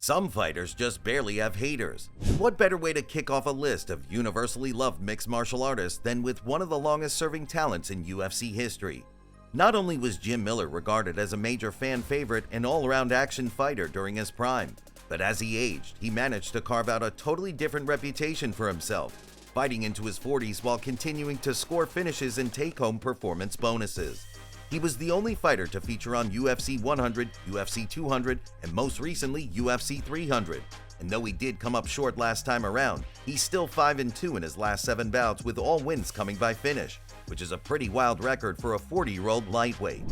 Some fighters just barely have haters. What better way to kick off a list of universally loved mixed martial artists than with one of the longest-serving talents in UFC history? Not only was Jim Miller regarded as a major fan favorite and all-around action fighter during his prime, but as he aged, he managed to carve out a totally different reputation for himself, fighting into his 40s while continuing to score finishes and take-home performance bonuses. He was the only fighter to feature on UFC 100, UFC 200, and most recently UFC 300. And though he did come up short last time around, he's still 5-2 in his last 7 bouts, with all wins coming by finish, which is a pretty wild record for a 40-year-old lightweight.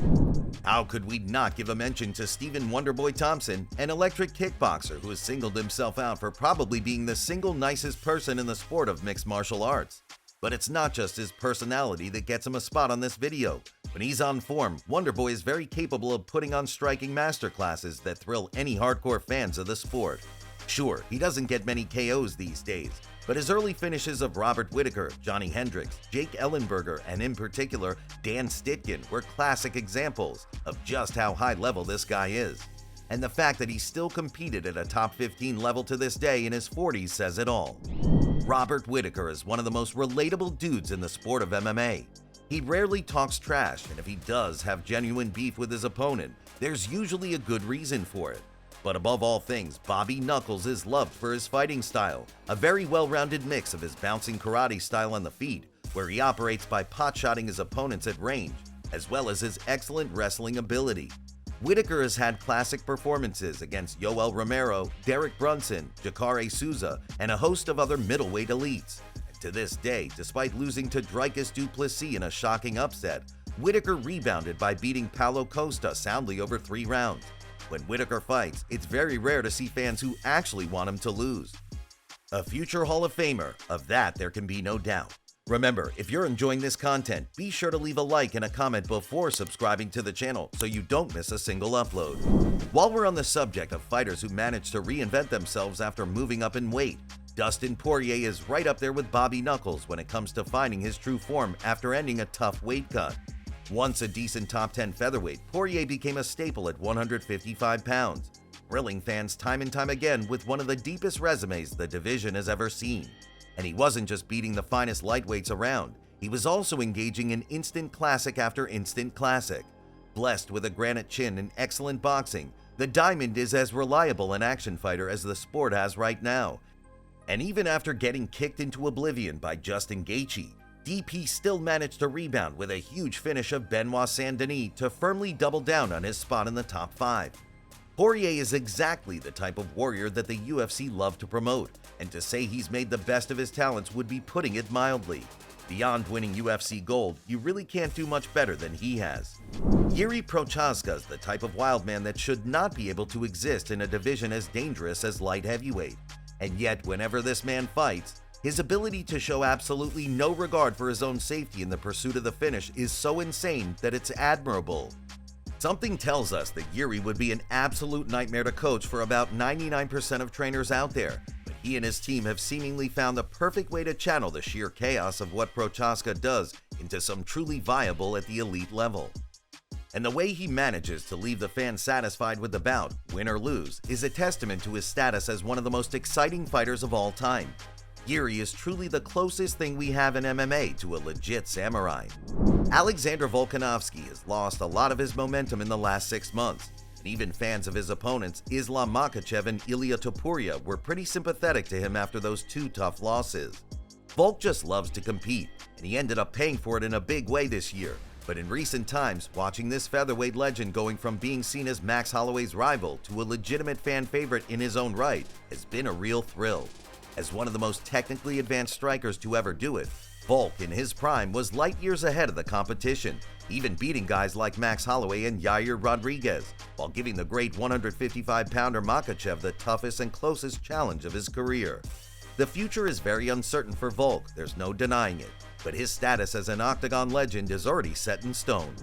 How could we not give a mention to Stephen Wonderboy Thompson, an electric kickboxer who has singled himself out for probably being the single nicest person in the sport of mixed martial arts? But it's not just his personality that gets him a spot on this video. When he's on form, Wonderboy is very capable of putting on striking masterclasses that thrill any hardcore fans of the sport. Sure, he doesn't get many KOs these days, but his early finishes of Robert Whittaker, Johnny Hendricks, Jake Ellenberger, and in particular Dan Stitkin were classic examples of just how high level this guy is. And the fact that he still competed at a top 15 level to this day in his 40s says it all. Robert Whittaker is one of the most relatable dudes in the sport of MMA. He rarely talks trash, and if he does have genuine beef with his opponent, there's usually a good reason for it. But above all things, Bobby Knuckles is loved for his fighting style, a very well-rounded mix of his bouncing karate style on the feet, where he operates by pot-shotting his opponents at range, as well as his excellent wrestling ability. Whittaker has had classic performances against Yoel Romero, Derek Brunson, Jacare Souza, and a host of other middleweight elites. And to this day, despite losing to Dricus du Plessis in a shocking upset, Whittaker rebounded by beating Paulo Costa soundly over 3 rounds. When Whittaker fights, it's very rare to see fans who actually want him to lose. A future Hall of Famer, of that there can be no doubt. Remember, if you're enjoying this content, be sure to leave a like and a comment before subscribing to the channel so you don't miss a single upload. While we're on the subject of fighters who managed to reinvent themselves after moving up in weight, Dustin Poirier is right up there with Bobby Knuckles when it comes to finding his true form after ending a tough weight cut. Once a decent top 10 featherweight, Poirier became a staple at 155 pounds, thrilling fans time and time again with one of the deepest resumes the division has ever seen. And he wasn't just beating the finest lightweights around, he was also engaging in instant classic after instant classic. Blessed with a granite chin and excellent boxing, the Diamond is as reliable an action fighter as the sport has right now. And even after getting kicked into oblivion by Justin Gaethje, DP still managed to rebound with a huge finish of Benoit Saint-Denis to firmly double down on his spot in the top 5. Poirier is exactly the type of warrior that the UFC love to promote, and to say he's made the best of his talents would be putting it mildly. Beyond winning UFC gold, you really can't do much better than he has. Yuri Prochazka is the type of wild man that should not be able to exist in a division as dangerous as light heavyweight. And yet, whenever this man fights, his ability to show absolutely no regard for his own safety in the pursuit of the finish is so insane that it's admirable. Something tells us that Yuri would be an absolute nightmare to coach for about 99% of trainers out there, but he and his team have seemingly found the perfect way to channel the sheer chaos of what Prochazka does into some truly viable at the elite level. And the way he manages to leave the fans satisfied with the bout, win or lose, is a testament to his status as one of the most exciting fighters of all time. Yuri is truly the closest thing we have in MMA to a legit samurai. Alexander Volkanovski has lost a lot of his momentum in the last 6 months, and even fans of his opponents Islam Makhachev and Ilia Topuria were pretty sympathetic to him after those 2 tough losses. Volk just loves to compete, and he ended up paying for it in a big way this year. But in recent times, watching this featherweight legend going from being seen as Max Holloway's rival to a legitimate fan favorite in his own right has been a real thrill. As one of the most technically advanced strikers to ever do it, Volk in his prime was light years ahead of the competition, even beating guys like Max Holloway and Yair Rodriguez, while giving the great 155-pounder Makhachev the toughest and closest challenge of his career. The future is very uncertain for Volk, there's no denying it, but his status as an octagon legend is already set in stone.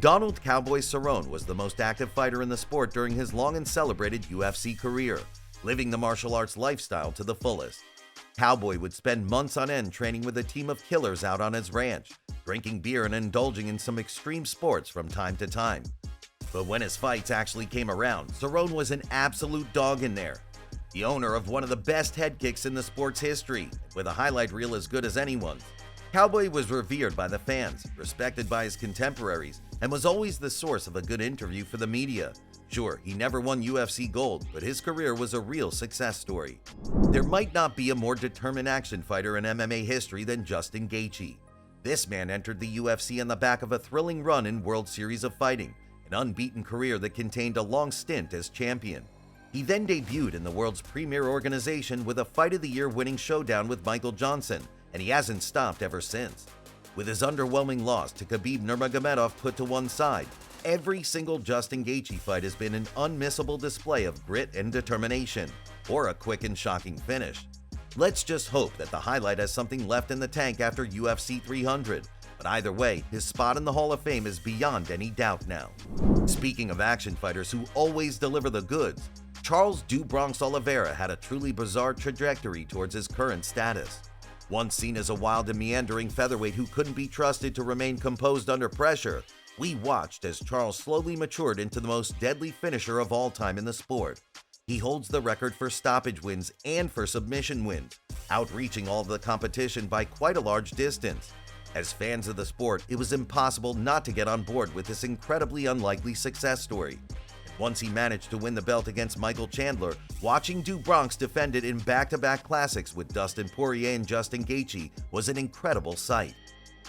Donald Cowboy Cerrone was the most active fighter in the sport during his long and celebrated UFC career, living the martial arts lifestyle to the fullest. Cowboy would spend months on end training with a team of killers out on his ranch, drinking beer and indulging in some extreme sports from time to time. But when his fights actually came around, Cerrone was an absolute dog in there. The owner of one of the best head kicks in the sport's history, with a highlight reel as good as anyone's. Cowboy was revered by the fans, respected by his contemporaries, and was always the source of a good interview for the media. Sure, he never won UFC gold, but his career was a real success story. There might not be a more determined action fighter in MMA history than Justin Gaethje. This man entered the UFC on the back of a thrilling run in World Series of Fighting, an unbeaten career that contained a long stint as champion. He then debuted in the world's premier organization with a Fight of the Year winning showdown with Michael Johnson, and he hasn't stopped ever since. With his underwhelming loss to Khabib Nurmagomedov put to one side, every single Justin Gaethje fight has been an unmissable display of grit and determination, or a quick and shocking finish. Let's just hope that the highlight has something left in the tank after UFC 300, but either way, his spot in the Hall of Fame is beyond any doubt now. Speaking of action fighters who always deliver the goods, Charles "Do Bronx" Oliveira had a truly bizarre trajectory towards his current status. Once seen as a wild and meandering featherweight who couldn't be trusted to remain composed under pressure, we watched as Charles slowly matured into the most deadly finisher of all time in the sport. He holds the record for stoppage wins and for submission wins, outreaching all of the competition by quite a large distance. As fans of the sport, it was impossible not to get on board with this incredibly unlikely success story. Once he managed to win the belt against Michael Chandler, watching Do Bronx defend it in back-to-back classics with Dustin Poirier and Justin Gaethje was an incredible sight.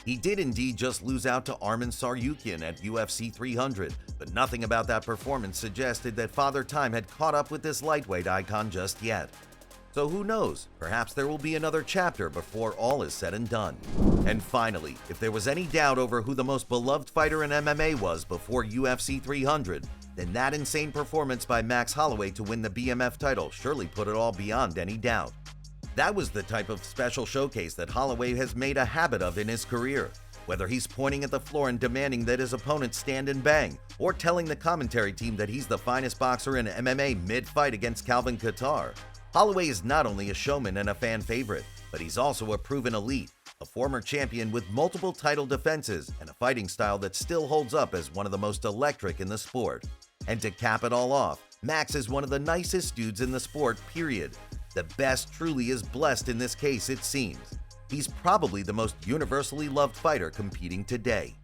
He did indeed just lose out to Arman Tsarukyan at UFC 300, but nothing about that performance suggested that Father Time had caught up with this lightweight icon just yet. So who knows, perhaps there will be another chapter before all is said and done. And finally, if there was any doubt over who the most beloved fighter in MMA was before UFC 300, then that insane performance by Max Holloway to win the BMF title surely put it all beyond any doubt. That was the type of special showcase that Holloway has made a habit of in his career. Whether he's pointing at the floor and demanding that his opponent stand and bang, or telling the commentary team that he's the finest boxer in MMA mid-fight against Calvin Kattar, Holloway is not only a showman and a fan favorite, but he's also a proven elite, a former champion with multiple title defenses and a fighting style that still holds up as one of the most electric in the sport. And to cap it all off, Max is one of the nicest dudes in the sport, period. The best truly is blessed in this case, it seems. He's probably the most universally loved fighter competing today.